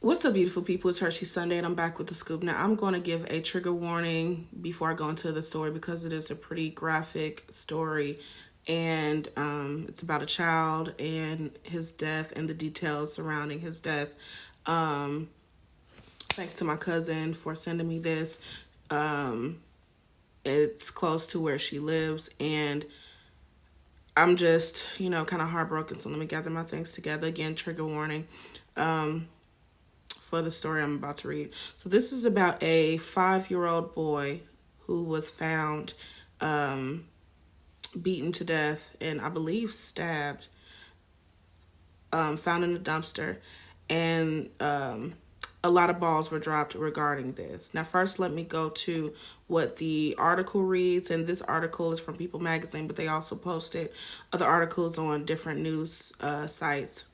What's up, beautiful people? It's Hershey Sunday, and I'm back with the scoop. Now, I'm going to give a trigger warning before I go into the story because it is a pretty graphic story, and it's about a child and his death and the details surrounding his death. Um, Thanks to my cousin for sending me this. It's close to where she lives, and I'm just, kind of heartbroken. So let me gather my things together. Again, trigger warning. Um, for the story I'm about to read. So this is about a 5-year-old boy who was found beaten to death and I believe stabbed, found in a dumpster, and a lot of balls were dropped regarding this. Now, first, let me go to what the article reads, and this article is from People Magazine, but they also posted other articles on different news sites.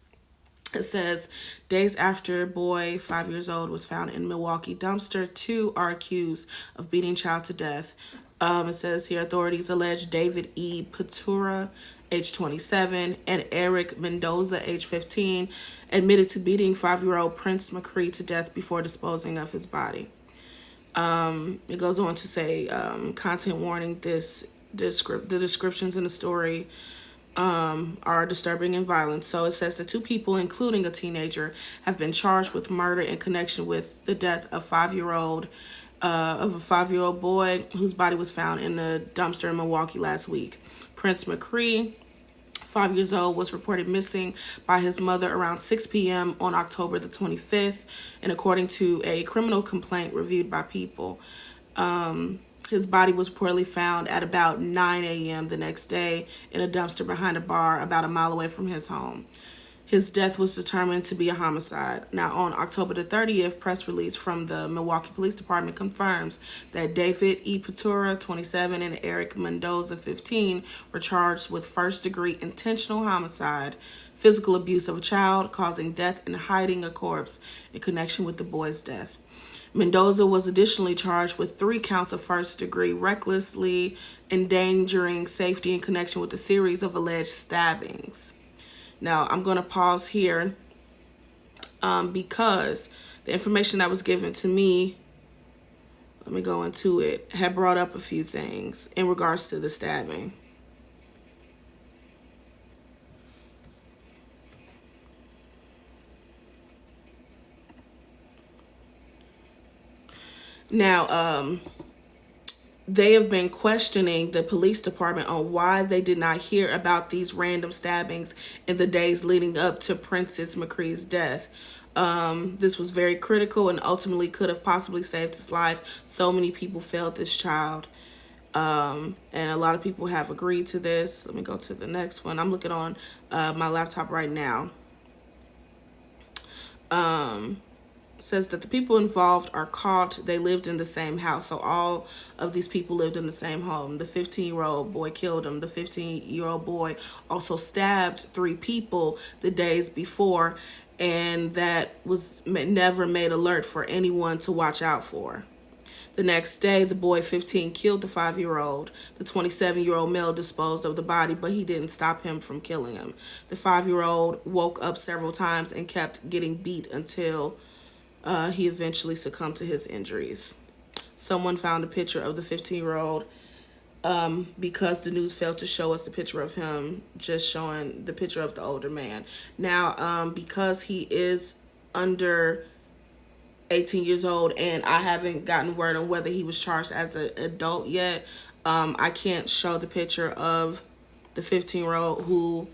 It says, days after boy 5 years old was found in Milwaukee dumpster, two are accused of beating child to death. It says here authorities allege David E. Patura, age 27, and Eric Mendoza, age 15, admitted to beating 5-year-old Prince McCree to death before disposing of his body. It goes on to say, content warning, the descriptions in the story are disturbing and violent. So it says that two people, including a teenager, have been charged with murder in connection with the death of a 5-year-old boy whose body was found in a dumpster in Milwaukee last week. Prince McCree, 5 years old, was reported missing by his mother around 6 p.m. on October the 25th, and according to a criminal complaint reviewed by People, his body was reportedly found at about 9 a.m. the next day in a dumpster behind a bar about a mile away from his home. His death was determined to be a homicide. Now, on October the 30th, press release from the Milwaukee Police Department confirms that David E. Patura, 27, and Eric Mendoza, 15, were charged with first-degree intentional homicide, physical abuse of a child, causing death, and hiding a corpse in connection with the boy's death. Mendoza was additionally charged with 3 counts of first degree recklessly endangering safety in connection with a series of alleged stabbings. Now, I'm going to pause here because the information that was given to me, let me go into it, had brought up a few things in regards to the stabbing. Now, they have been questioning the police department on why they did not hear about these random stabbings in the days leading up to Princess McCree's death. This was very critical and ultimately could have possibly saved his life. So many people failed this child. And a lot of people have agreed to this. Let me go to the next one. I'm looking on my laptop right now. Says that the people involved are caught. They lived in the same house. So all of these people lived in the same home. The 15-year-old boy killed him. The 15-year-old boy also stabbed 3 people the days before, and that was never made alert for anyone to watch out for. The next day, the boy 15 killed the 5-year-old. The 27-year-old male disposed of the body, but he didn't stop him from killing him. The 5-year-old woke up several times and kept getting beat until he eventually succumbed to his injuries. Someone found a picture of the 15-year-old because the news failed to show us the picture of him, just showing the picture of the older man. Now, because he is under 18 years old and I haven't gotten word on whether he was charged as an adult yet, I can't show the picture of the 15-year-old who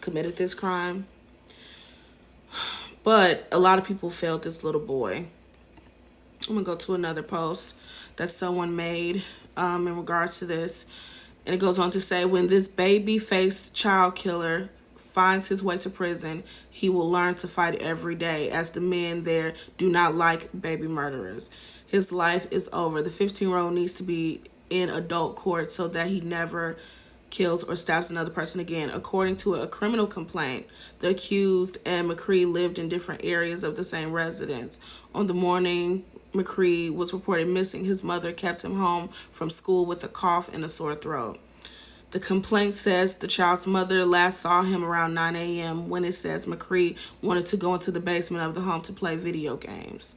committed this crime. But a lot of people failed this little boy. I'm going to go to another post that someone made in regards to this. And it goes on to say, when this baby-faced child killer finds his way to prison, he will learn to fight every day, as the men there do not like baby murderers. His life is over. The 15-year-old needs to be in adult court so that he never kills or stabs another person again. According to a criminal complaint, the accused and McCree lived in different areas of the same residence. On the morning McCree was reported missing, his mother kept him home from school with a cough and a sore throat. The complaint says the child's mother last saw him around 9 a.m. when it says McCree wanted to go into the basement of the home to play video games.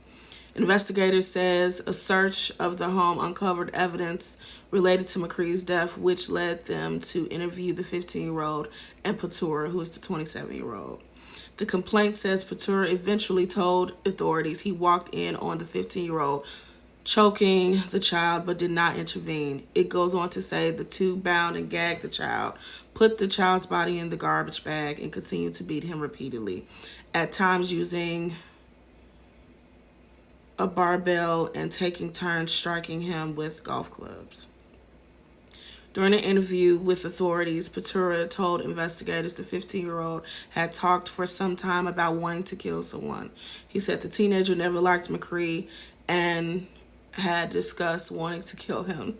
Investigators says a search of the home uncovered evidence related to McCree's death, which led them to interview the 15-year-old and Patura, who is the 27-year-old. The complaint says Patura eventually told authorities he walked in on the 15-year-old choking the child but did not intervene. It goes on to say the two bound and gagged the child, put the child's body in the garbage bag, and continued to beat him repeatedly, at times using a barbell and taking turns striking him with golf clubs. During an interview with authorities, Patura told investigators the 15-year-old had talked for some time about wanting to kill someone. He said the teenager never liked McCree and had discussed wanting to kill him.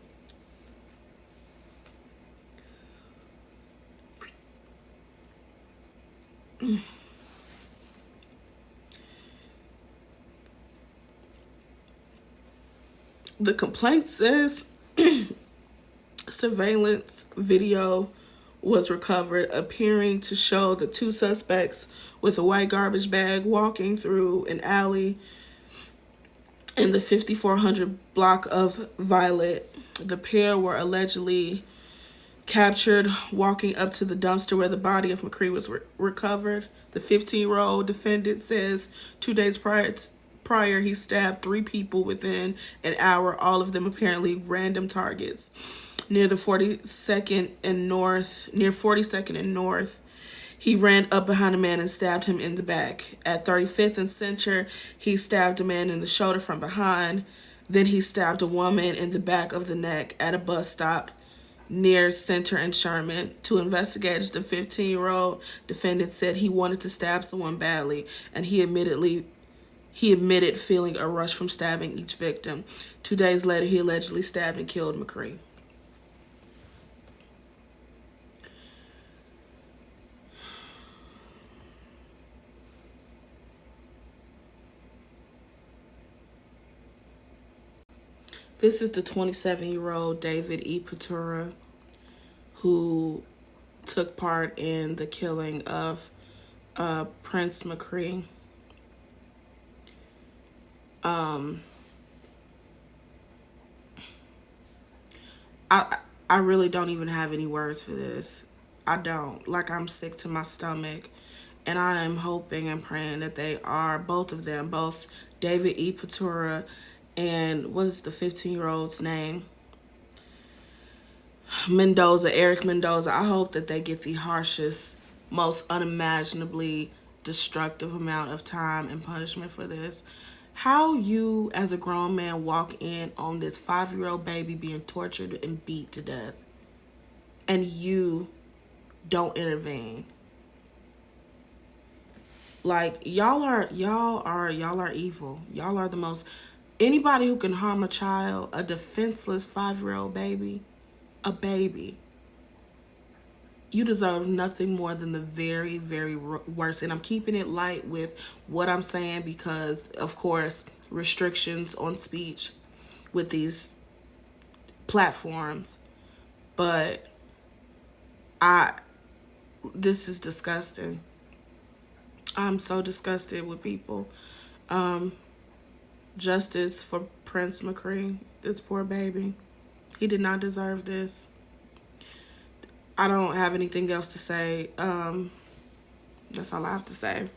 The complaint says surveillance video was recovered appearing to show the two suspects with a white garbage bag walking through an alley in the 5400 block of Violet. The pair were allegedly captured walking up to the dumpster where the body of McCree was recovered. The 15-year-old defendant says 2 days prior he stabbed 3 people within an hour, all of them apparently random targets. Near 42nd and North, he ran up behind a man and stabbed him in the back. At 35th and Center, he stabbed a man in the shoulder from behind. Then he stabbed a woman in the back of the neck at a bus stop near Center and Sherman. To investigators, the 15-year-old defendant said he wanted to stab someone badly, and he admitted feeling a rush from stabbing each victim. 2 days later, he allegedly stabbed and killed McCree. This is the 27-year-old David E. Patura, who took part in the killing of Prince McCree. I really don't even have any words for this. I don't. Like, I'm sick to my stomach. And I am hoping and praying that they are, both of them, both David E. Patura and what is the 15-year-old's name? Eric Mendoza. I hope that they get the harshest, most unimaginably destructive amount of time and punishment for this. How you, as a grown man, walk in on this 5-year-old baby being tortured and beat to death, and you don't intervene. Like, y'all are evil. Y'all are the most. Anybody who can harm a child, a defenseless 5-year-old baby, a baby, you deserve nothing more than the very, very worst. And I'm keeping it light with what I'm saying because, of course, restrictions on speech with these platforms. But this is disgusting. I'm so disgusted with people. Justice for Prince McCree, this poor baby. He did not deserve this. I don't have anything else to say. That's all I have to say.